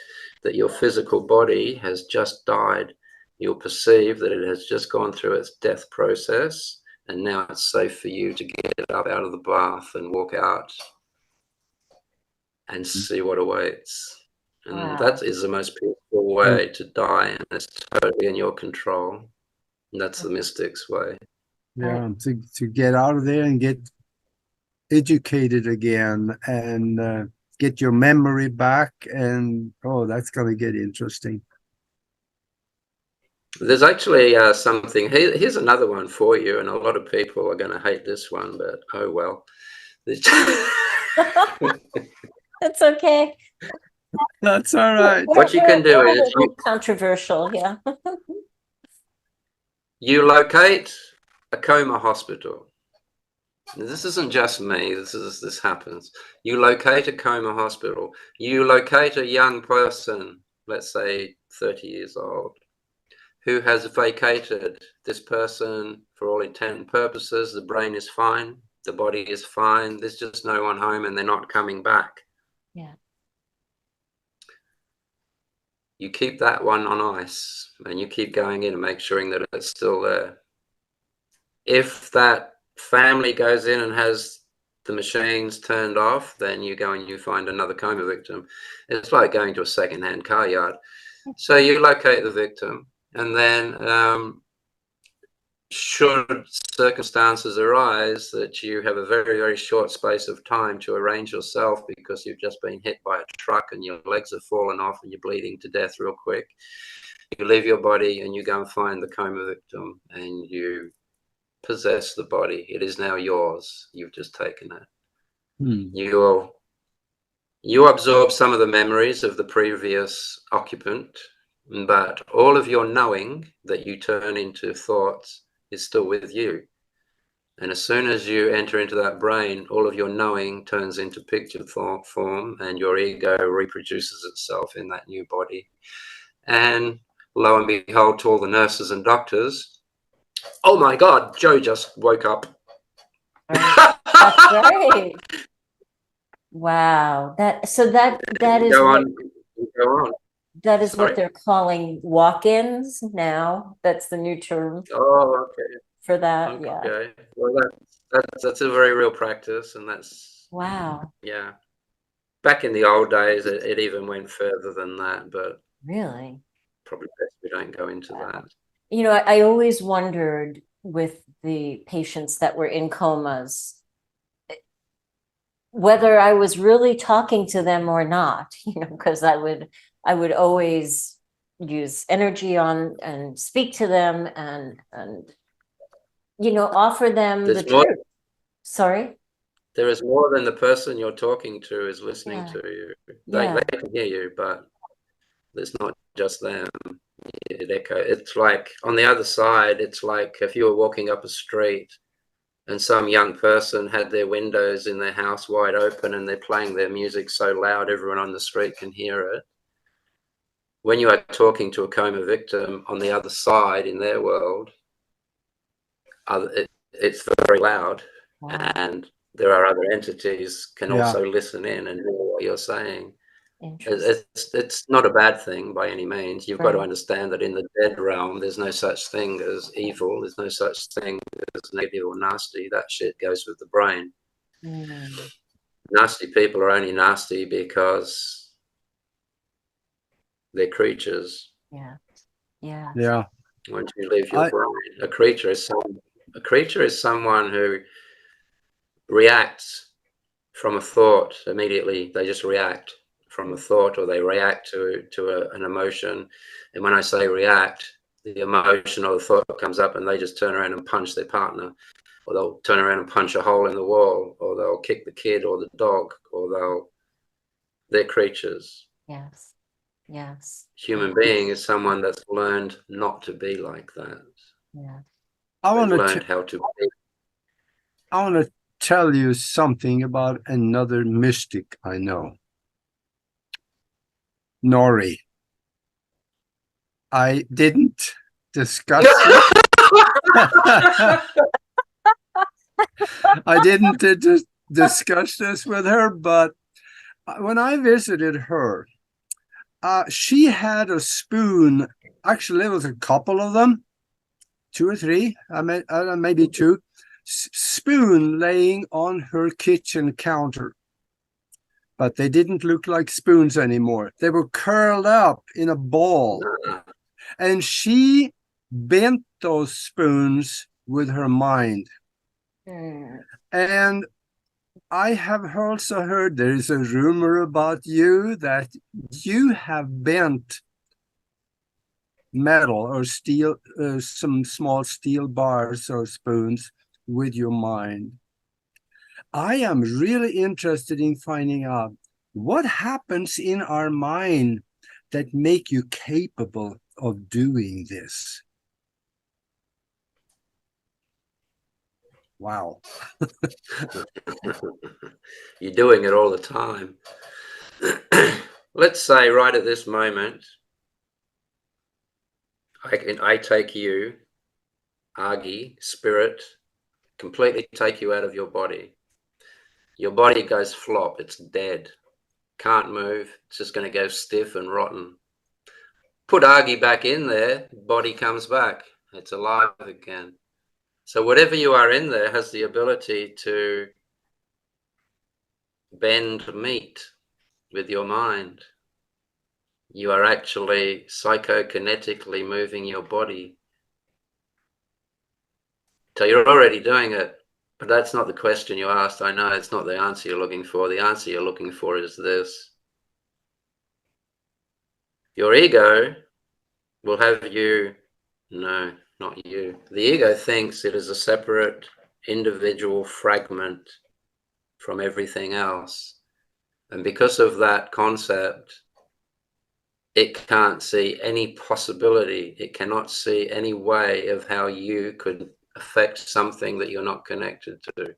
that your physical body has just died. You'll perceive that it has just gone through its death process, and now it's safe for you to get up out of the bath and walk out and see what awaits. And that is the most peaceful way to die, and it's totally in your control. And that's the mystic's way. Yeah, to get out of there and get educated again and get your memory back, and oh, that's going to get interesting. There's actually something, here's another one for you, and a lot of people are going to hate this one, but oh well. It's okay. That's all right. What you can do is controversial, yeah. You locate a coma hospital. This isn't just me, this happens. You locate a coma hospital. You locate a young person, let's say 30 years old, who has vacated. This person, for all intent and purposes, the brain is fine, the body is fine, there's just no one home and they're not coming back. Yeah. You keep that one on ice and you keep going in and make sure that it's still there. If that family goes in and has the machines turned off, then you go and you find another coma victim. It's like going to a second-hand car yard. So you locate the victim, and then should circumstances arise that you have a very, very short space of time to arrange yourself because you've just been hit by a truck and your legs have fallen off and you're bleeding to death real quick, you leave your body and you go and find the coma victim and you possess the body. It is now yours. You've just taken it. You absorb some of the memories of the previous occupant, but all of your knowing that you turn into thoughts is still with you. And as soon as you enter into that brain, all of your knowing turns into picture form, and your ego reproduces itself in that new body. And lo and behold, to all the nurses and doctors, oh my God, Joe just woke up. That's right. Wow. That is Go what on, go on. that is what Sorry. they're calling walk-ins now. That's the new term Oh, okay. for that. Yeah. Okay. Well, that's a very real practice, and that's, Wow. yeah. Back in the old days, it even went further than that, but Really? probably best we don't go into that. You know, I always wondered with the patients that were in comas whether I was really talking to them or not, you know, because I would always use energy on and speak to them and you know, offer them the There's more. truth. Sorry? There is more than the person you're talking to is listening Yeah. to you. Yeah. They can hear you, but it's not just them. It's like on the other side, it's like if you were walking up a street and some young person had their windows in their house wide open and they're playing their music so loud everyone on the street can hear it. When you are talking to a coma victim on the other side in their world, it's very loud, Wow. and there are other entities can Yeah. also listen in and hear what you're saying. Interesting. It's not a bad thing by any means. You've got to Right. understand that in the dead realm, there's no such thing as evil. There's no such thing as negative or nasty. That shit goes with the brain. Mm. Nasty people are only nasty because they're creatures. Yeah. Yeah. Yeah. Once you leave your I brain, a creature is someone who reacts from a thought immediately. They just react from a thought, or they react to an emotion. And when I say react, the emotion or the thought comes up and they just turn around and punch their partner, or they'll turn around and punch a hole in the wall, or they'll kick the kid or the dog, or they're creatures. Yes. Yes. Human being is someone that's learned not to be like that. Yeah. I They've want to learned how to be. I want to tell you something about another mystic I know. Nori. I didn't discuss it. I didn't discuss this with her, but when I visited her, she had a spoon. Actually, there was a couple of them, two or three, maybe two, spoon laying on her kitchen counter. But they didn't look like spoons anymore. They were curled up in a ball. And she bent those spoons with her mind. Mm. And I have also heard there is a rumor about you that you have bent metal or steel, some small steel bars or spoons with your mind. I am really interested in finding out what happens in our mind that make you capable of doing this. Wow. You're doing it all the time. Let's say right at this moment, I take you, Agi, spirit, completely take you out of your body. Your body goes flop, it's dead. Can't move, it's just going to go stiff and rotten. Put Agi back in there, body comes back, it's alive again. So whatever you are in there has the ability to bend meat with your mind. You are actually psychokinetically moving your body. So you're already doing it, but that's not the question you asked. I know it's not the answer you're looking for. The answer you're looking for is this. Your ego will have you, no, not you. The ego thinks it is a separate individual fragment from everything else. And because of that concept, it can't see any possibility. It cannot see any way of how you could affect something that you're not connected to.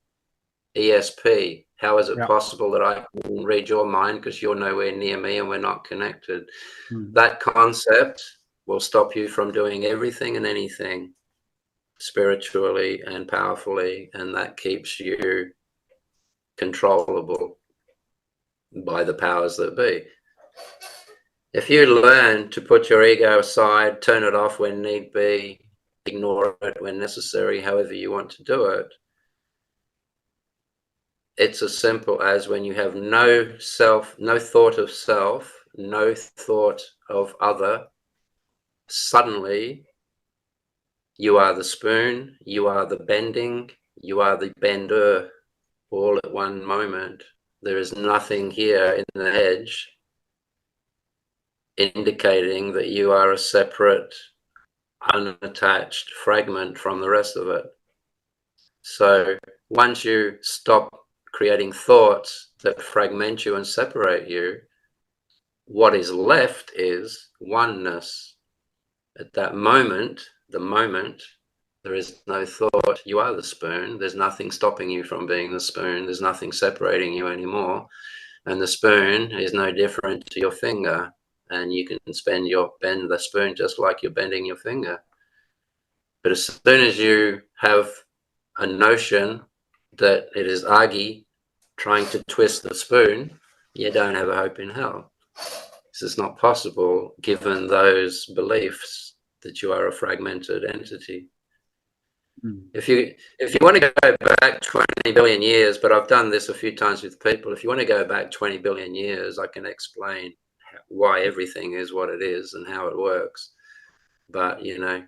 ESP, how is it possible that I can read your mind because you're nowhere near me and we're not connected? That concept will stop you from doing everything and anything spiritually and powerfully, and that keeps you controllable. by the powers that be. If you learn to put your ego aside, turn it off when need be, ignore it when necessary, however you want to do it, it's as simple as when you have no self, no thought of self, no thought of other, suddenly you are the spoon, you are the bending, you are the bender, all at one moment. There is nothing here in the edge indicating that you are a separate, unattached fragment from the rest of it. So once you stop creating thoughts that fragment you and separate you, what is left is oneness. At that moment, the moment, there is no thought. You are the spoon. There's nothing stopping you from being the spoon. There's nothing separating you anymore. And the spoon is no different to your finger. And you can bend the spoon just like you're bending your finger. But as soon as you have a notion that it is Agi trying to twist the spoon, you don't have a hope in hell. This is not possible given those beliefs that you are a fragmented entity. If you want to go back 20 billion years, but I've done this a few times with people, if you want to go back 20 billion years, I can explain why everything is what it is and how it works. But, you know,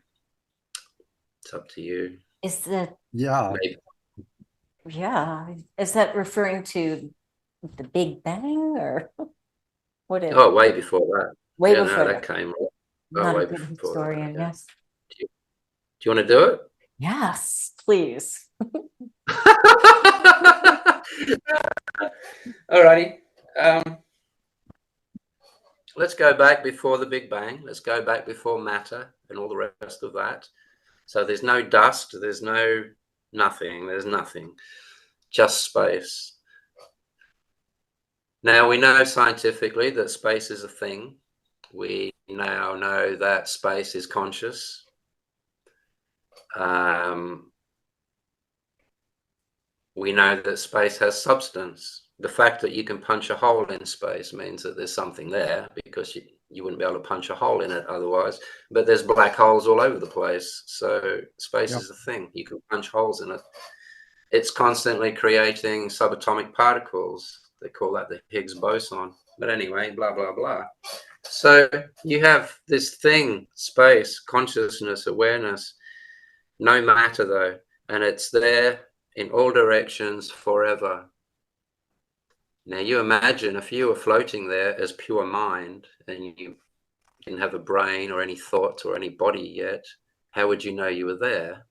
it's up to you. Is that, Maybe. yeah, is that referring to the Big Bang or what is Oh, way before that. way yeah, before no, that? came Not way a good before historian, that, yeah. yes. Do you want to do it? Yes, please. Alrighty. Let's go back before the Big Bang. Let's go back before matter and all the rest of that. So there's no dust, there's no nothing, there's nothing, just space. Now we know scientifically that space is a thing. We now know that space is conscious. We know that space has substance. The fact that you can punch a hole in space means that there's something there, because you wouldn't be able to punch a hole in it otherwise. But there's black holes all over the place. So space is a thing. You can punch holes in it. It's constantly creating subatomic particles. They call that the Higgs boson. But anyway, blah, blah, blah. So you have this thing, space, consciousness, awareness, no matter though. And it's there in all directions forever. Now you imagine if you were floating there as pure mind and you didn't have a brain or any thoughts or any body yet, how would you know you were there?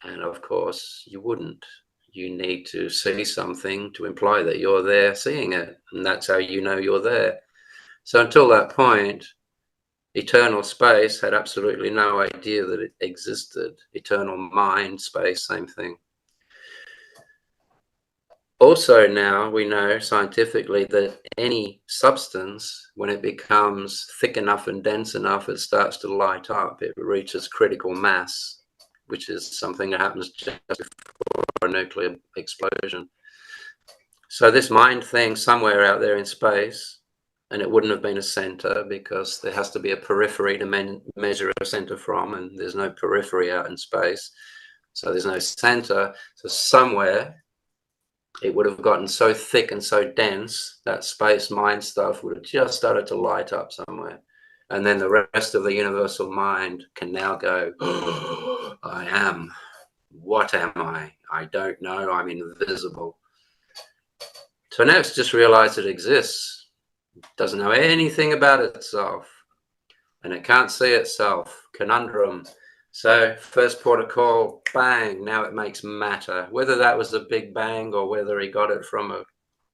And of course you wouldn't. You need to see something to imply that you're there seeing it, and that's how you know you're there. So until that point, eternal space had absolutely no idea that it existed. Eternal mind, space, same thing. Also now we know scientifically that any substance, when it becomes thick enough and dense enough, it starts to light up. It reaches critical mass, which is something that happens just before a nuclear explosion. So this mind thing somewhere out there in space, and it wouldn't have been a center because there has to be a periphery to measure a center from, and there's no periphery out in space. So there's no center. So somewhere it would have gotten so thick and so dense that space mind stuff would have just started to light up somewhere. And then the rest of the universal mind can now go, oh, I am. What am I? I don't know. I'm invisible. So now it's just realized it exists. It doesn't know anything about itself. And it can't see itself. Conundrum. So first port of call, bang, now it makes matter. Whether that was a big bang or whether he got it from a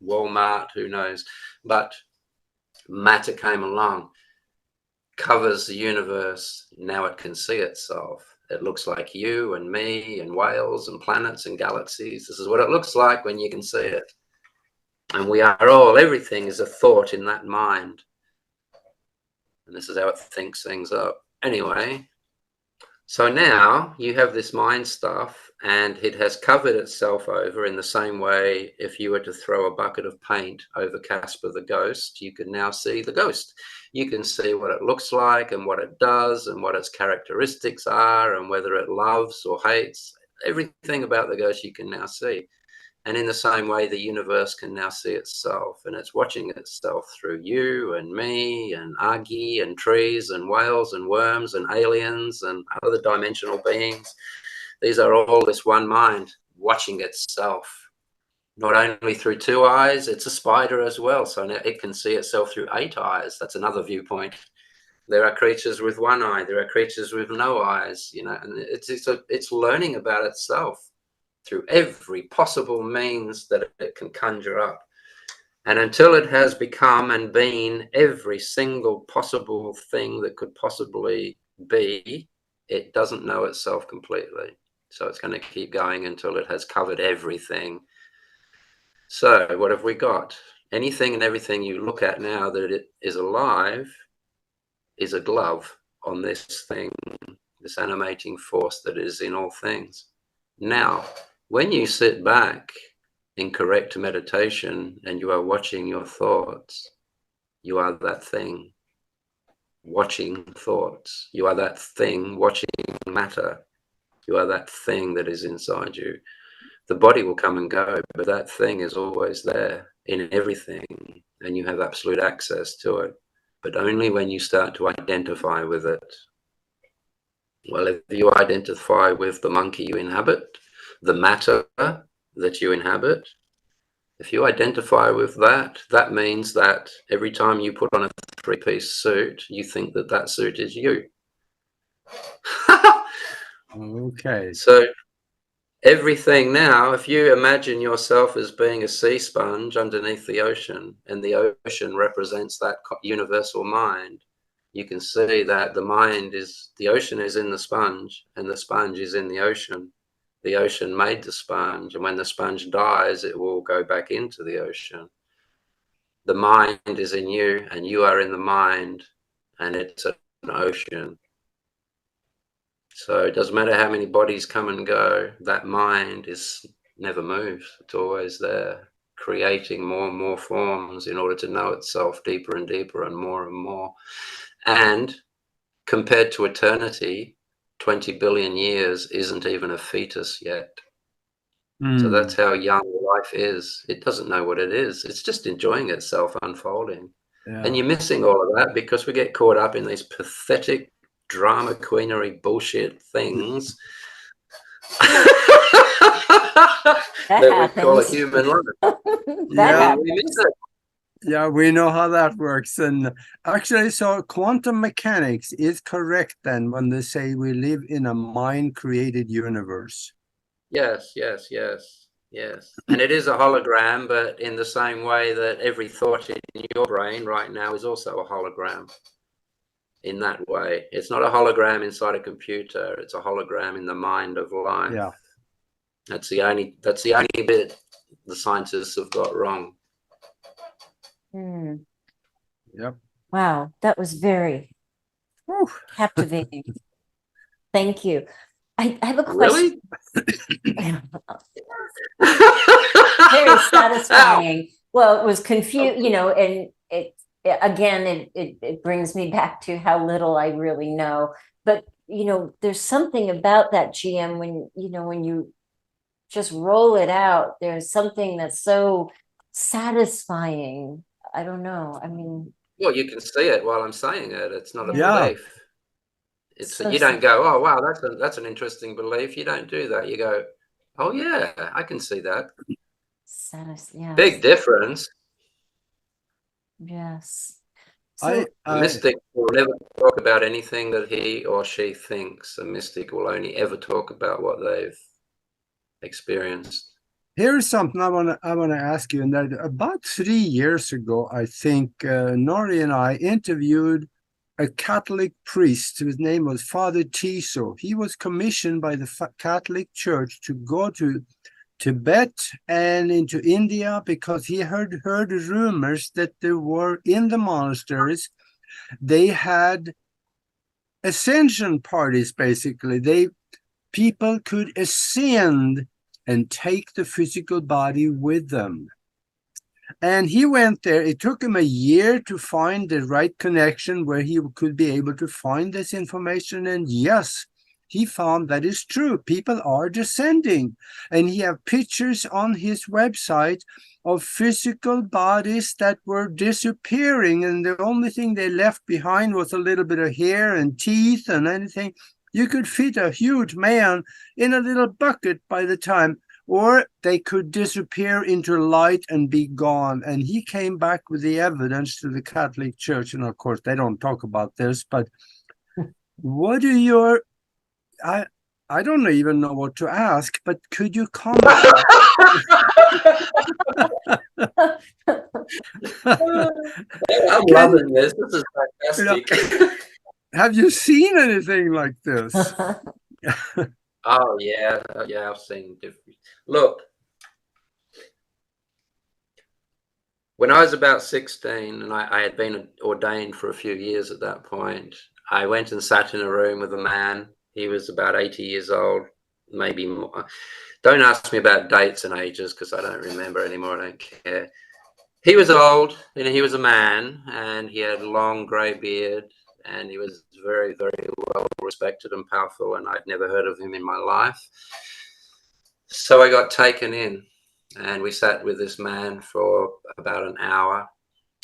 Walmart, who knows. But matter came along, covers the universe. Now it can see itself. It looks like you and me and whales and planets and galaxies. This is what it looks like when you can see it. And we are all, everything is a thought in that mind. And this is how it thinks things up. Anyway, So now you have this mind stuff, and it has covered itself over in the same way. If you were to throw a bucket of paint over Casper the ghost, you can now see the ghost. You can see what it looks like and what it does and what its characteristics are and whether it loves or hates. Everything about the ghost you can now see. And in the same way, the universe can now see itself, and it's watching itself through you and me and Agi and trees and whales and worms and aliens and other dimensional beings. These are all this one mind watching itself, not only through 2 eyes, it's a spider as well. So now it can see itself through 8 eyes. That's another viewpoint. There are creatures with 1 eye, there are creatures with no eyes, you know, and it's learning about itself through every possible means that it can conjure up. And until it has become and been every single possible thing that could possibly be, it doesn't know itself completely. So it's going to keep going until it has covered everything. So what have we got? Anything and everything you look at now that it is alive is a glove on this thing, this animating force that is in all things. Now, when you sit back in correct meditation and you are watching your thoughts, you are that thing watching thoughts. You are that thing watching matter. You are that thing that is inside you. The body will come and go, but that thing is always there in everything, and you have absolute access to it, but only when you start to identify with it. Well, if you identify with the monkey you inhabit, the matter that you inhabit, if you identify with that, that means that every time you put on a 3-piece suit, you think that that suit is you. Okay. So everything now, if you imagine yourself as being a sea sponge underneath the ocean, and the ocean represents that universal mind, you can see that the ocean is in the sponge, and the sponge is in the ocean. The ocean made the sponge, and when the sponge dies, it will go back into the ocean. The mind is in you, and you are in the mind, and it's an ocean. So it doesn't matter how many bodies come and go, that mind never moves. It's always there, creating more and more forms in order to know itself deeper and deeper and more and more. And compared to eternity, 20 billion years isn't even a fetus yet. So that's how young life is. It doesn't know what it is. It's just enjoying itself unfolding. Yeah. And you're missing all of that because we get caught up in these pathetic drama queenery bullshit things that we call a human life. That We miss it. Yeah, we know how that works. And actually, so quantum mechanics is correct then when they say we live in a mind-created universe. Yes, yes, yes, yes. And it is a hologram, but in the same way that every thought in your brain right now is also a hologram. In that way, it's not a hologram inside a computer, it's a hologram in the mind of life. Yeah. That's the only bit the scientists have got wrong. Yep. Wow, that was very captivating. Thank you. I have a question. Really? Very satisfying. Well, it was confused, you know, and it brings me back to how little I really know. But you know, there's something about that, GM, when you just roll it out, there's something that's so satisfying. I don't know. I mean, well, you can see it while I'm saying it. It's not a Yeah. belief. It's you don't go, oh wow, that's an interesting belief. You don't do that. You go, oh yeah, I can see that. Yes. Big difference. Yes. I A mystic will never talk about anything that he or she thinks. A mystic will only ever talk about what they've experienced. Here's something I want to ask you. And that about 3 years ago, I think Nori and I interviewed a Catholic priest whose name was Father Tiso. He was commissioned by the Catholic Church to go to Tibet and into India because he heard rumors that there were in the monasteries, they had ascension parties, basically. People could ascend and take the physical body with them. And he went there. It took him a year to find the right connection where he could be able to find this information. And yes, he found that is true. People are descending. And he have pictures on his website of physical bodies that were disappearing. And the only thing they left behind was a little bit of hair and teeth and anything. You could fit a huge man in a little bucket by the time, or they could disappear into light and be gone. And he came back with the evidence to the Catholic Church. And of course, they don't talk about this, but what are your, I don't even know what to ask, but could you comment? I'm loving this. This is fantastic. Have you seen anything like this? Oh yeah, yeah, I've seen different. Look, when I was about 16, and I had been ordained for a few years at that point, I went and sat in a room with a man. He was about 80 years old, maybe more. Don't ask me about dates and ages because I don't remember anymore. I don't care. He was old, you know, he was a man, and he had a long grey beard, and he was very, very well respected and powerful, and I'd never heard of him in my life. So I got taken in, and we sat with this man for about an hour,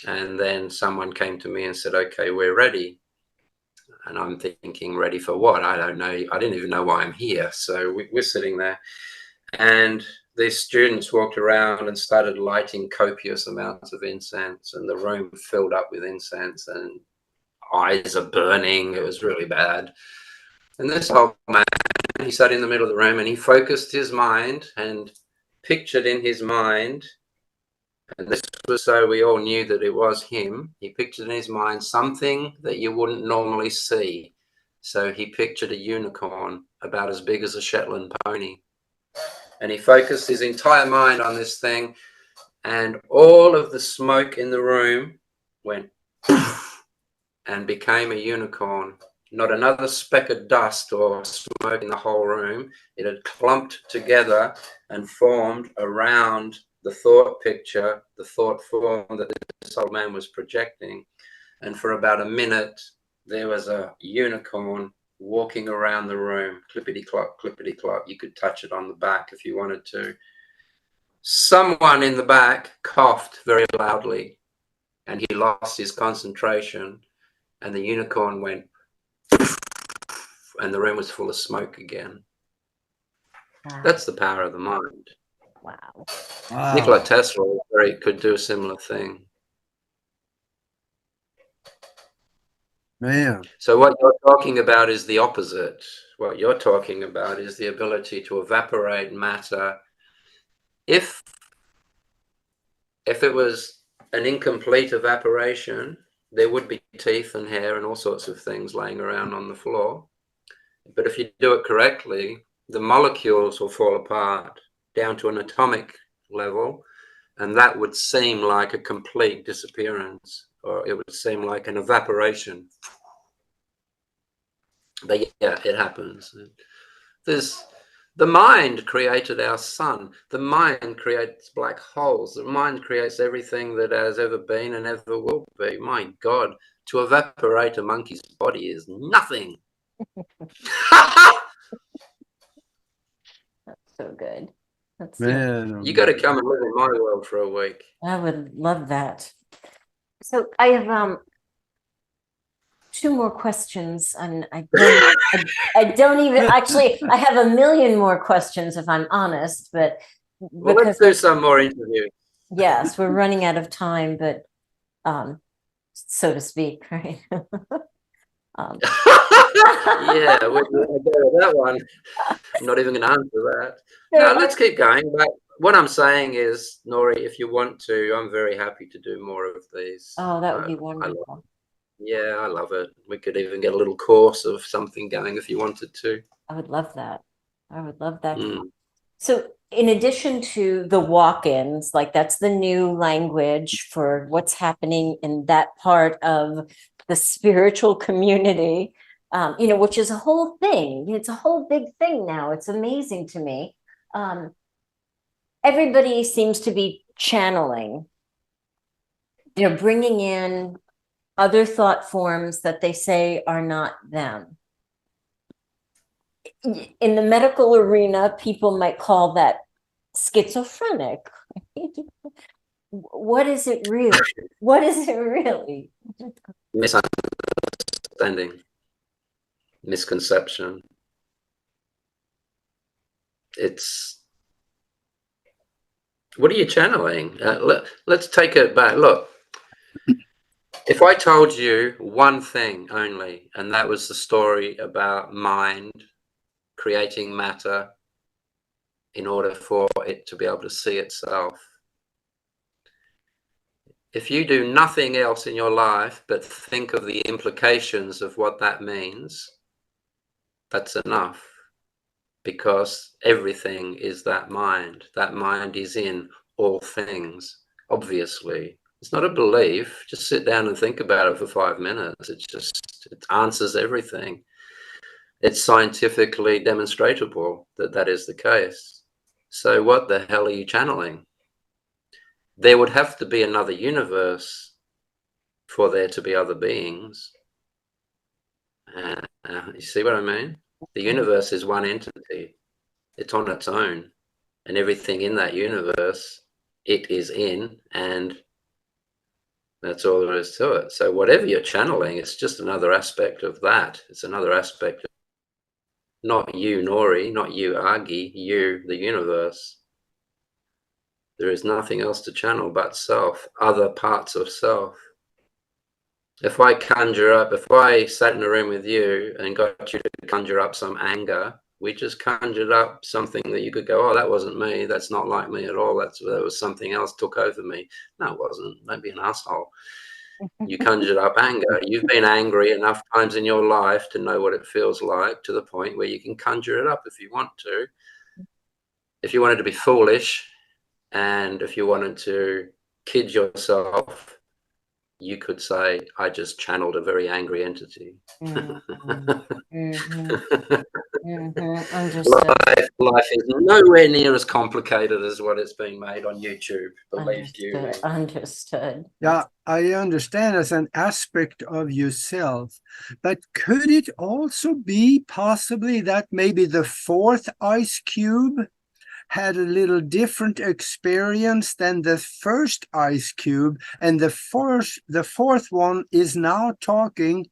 and then someone came to me and said, okay, we're ready. And I'm thinking, ready for what? I don't know. I didn't even know why I'm here. So we're sitting there, and these students walked around and started lighting copious amounts of incense, and the room filled up with incense, and eyes are burning. It was really bad. And this old man, he sat in the middle of the room, and he focused his mind and pictured in his mind, and this was so we all knew that it was him. He pictured in his mind something that you wouldn't normally see. So he pictured a unicorn about as big as a Shetland pony. And he focused his entire mind on this thing, and all of the smoke in the room went and became a unicorn. Not another speck of dust or smoke in the whole room. It had clumped together and formed around the thought picture, the thought form that this old man was projecting. And for about a minute, there was a unicorn walking around the room, clippity-clop, clippity-clop. You could touch it on the back if you wanted to. Someone in the back coughed very loudly, and he lost his concentration, and the unicorn went, and the room was full of smoke again. Wow. That's the power of the mind. Wow. Nikola Tesla could do a similar thing. Man. So what you're talking about is the opposite. What you're talking about is the ability to evaporate matter. If it was an incomplete evaporation, there would be teeth and hair and all sorts of things laying around on the floor. But if you do it correctly, the molecules will fall apart down to an atomic level, and that would seem like a complete disappearance, or it would seem like an evaporation. But yeah, it happens. The mind created our sun. The mind creates black holes. The mind creates everything that has ever been and ever will be. My God, to evaporate a monkey's body is nothing. That's so good. That's Man, you got to come and live in my world for a week. I would love that. So I have two more questions, and I don't even actually. I have a million more questions if I'm honest, but well, let's do some more interviews. Yes, we're running out of time, but so to speak, right? Yeah, we're going to go with that one. I'm not even going to answer that. No, let's keep going. But what I'm saying is, Nori, if you want to, I'm very happy to do more of these. Oh, that would be wonderful. I love it. We could even get a little course of something going if you wanted to. I would love that. I would love that. So in addition to the walk-ins, like that's the new language for what's happening in that part of the spiritual community. which is a whole thing. It's a whole big thing now. It's amazing to me. Everybody seems to be channeling, bringing in other thought forms that they say are not them. In the medical arena, people might call that schizophrenic. What is it really? What is it really? Misunderstanding, misconception. What are you channeling? Let's take it back. Look, if I told you one thing only, and that was the story about mind creating matter in order for it to be able to see itself. If you do nothing else in your life but think of the implications of what that means, that's enough, because everything is that mind. That mind is in all things, obviously. It's not a belief. Just sit down and think about it for 5 minutes. It answers everything. It's scientifically demonstrable that that is the case. So what the hell are you channeling? There would have to be another universe for there to be other beings. You see what I mean? The universe is one entity. It's on its own. And everything in that universe, it is in, and that's all there is to it. So whatever you're channeling, it's just another aspect of that. It's another aspect of not you, Nori, not you, Agi, you, the universe. There is nothing else to channel but self, other parts of self. If I sat in a room with you and got you to conjure up some anger, we just conjured up something that you could go, oh, that wasn't me. That's not like me at all. That was something else took over me. No, it wasn't. Don't be an asshole. You conjured up anger. You've been angry enough times in your life to know what it feels like, to the point where you can conjure it up if you want to. If you wanted to be foolish, and if you wanted to kid yourself, you could say, I just channeled a very angry entity. Life is nowhere near as complicated as what it's being made on YouTube. Believe you. Understood. Yeah, I understand as an aspect of yourself, but could it also be possibly that maybe the fourth ice cube had a little different experience than the first ice cube, and the fourth one is now talking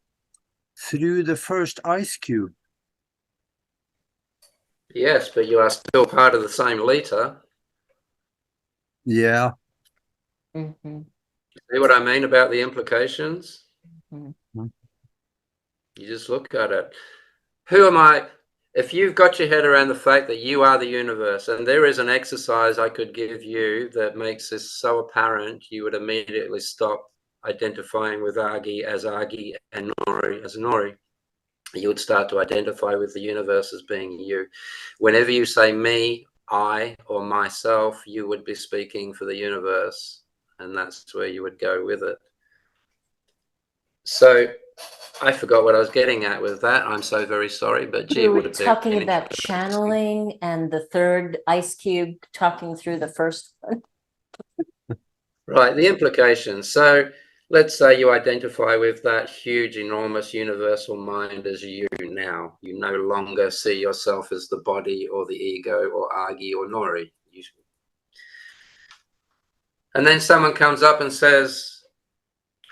through the first ice cube? Yes, but you are still part of the same liter. Yeah. See what I mean about the implications? You just look at it. Who am I? If you've got your head around the fact that you are the universe, and there is an exercise I could give you that makes this so apparent, you would immediately stop identifying with Agi and Nori as Nori. You would start to identify with the universe as being you. Whenever you say me, I, or myself, you would be speaking for the universe, and that's where you would go with it. So I forgot what I was getting at with that. I'm so very sorry, but gee, we were talking about channeling and the third ice cube talking through the first one. Right, the implications. So let's say you identify with that huge, enormous universal mind as you now. You no longer see yourself as the body or the ego or Agi or Nori. And then someone comes up and says,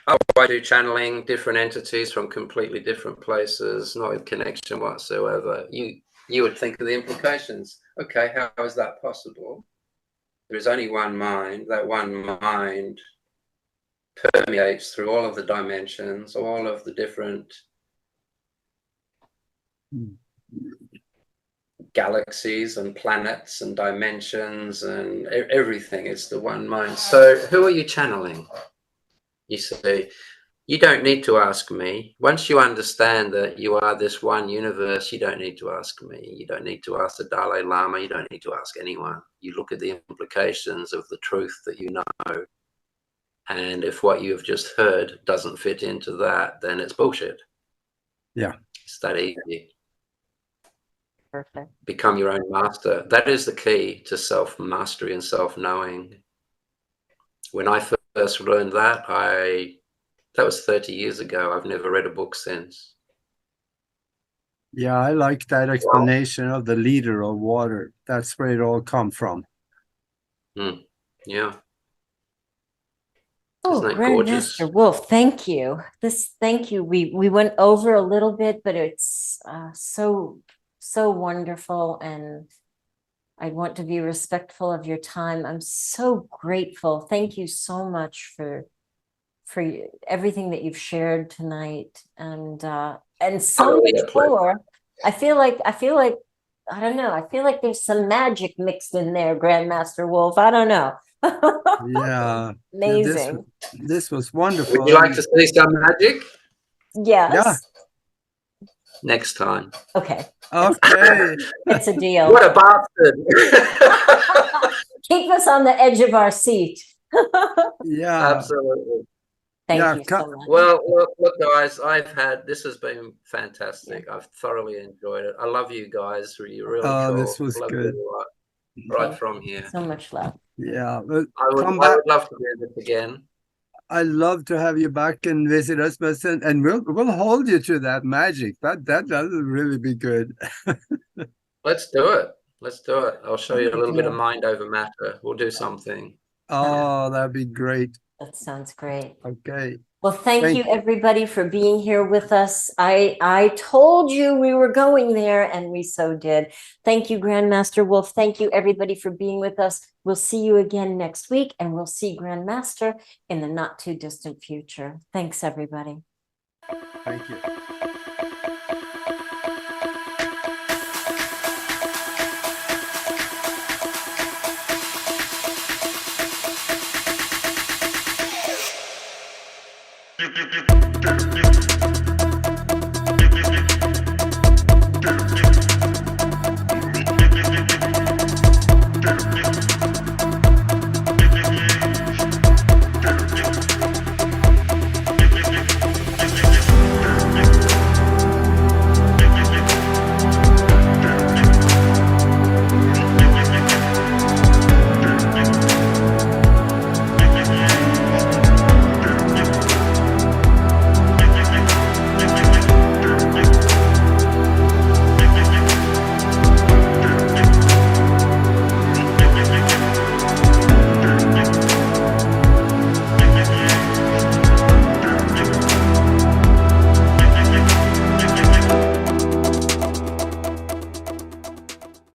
oh, I do channeling different entities from completely different places, not in connection whatsoever. You would think of the implications. Okay, how is that possible? There is only one mind. That one mind permeates through all of the dimensions, all of the different galaxies and planets and dimensions and everything. It's the one mind. So who are you channeling? You see, you don't need to ask me. Once you understand that you are this one universe, you don't need to ask me. You don't need to ask the Dalai Lama. You don't need to ask anyone. You look at the implications of the truth that you know. And if what you have just heard doesn't fit into that, then it's bullshit. Yeah. It's that easy. Perfect. Become your own master. That is the key to self-mastery and self-knowing. When I first learned that, that was 30 years ago. I've never read a book since. Yeah, I like that explanation of the leader of water. That's where it all come from. Yeah. Oh, Isn't that gorgeous? Grandmaster Wolf, thank you. Thank you. We went over a little bit, but it's so wonderful, and I want to be respectful of your time. I'm so grateful. Thank you so much for everything that you've shared totally and so much more. I feel like I don't know. I feel like there's some magic mixed in there, Grandmaster Wolf. I don't know. Yeah. Amazing. This was wonderful. Would you like to see some magic? Yes. Yeah. Next time. Okay. Okay. It's a deal. What a bastard. Keep us on the edge of our seat. Yeah. Absolutely. Thank you so much. Well, look, guys, this has been fantastic. I've thoroughly enjoyed it. I love you guys. You're really cool. This was love good. You right from here. So much love. Yeah. I would love to do this again. I'd love to have you back and visit us, and we'll hold you to that magic. That will really be good. Let's do it. Let's do it. I'll show you a little bit of mind over matter. We'll do something. Oh, that'd be great. That sounds great. Okay. Well, thank you everybody for being here with us. I told you we were going there, and we so did. Thank you, Grandmaster Wolf. Thank you everybody for being with us. We'll see you again next week, and we'll see Grandmaster in the not too distant future. Thanks, everybody. Thank you. Do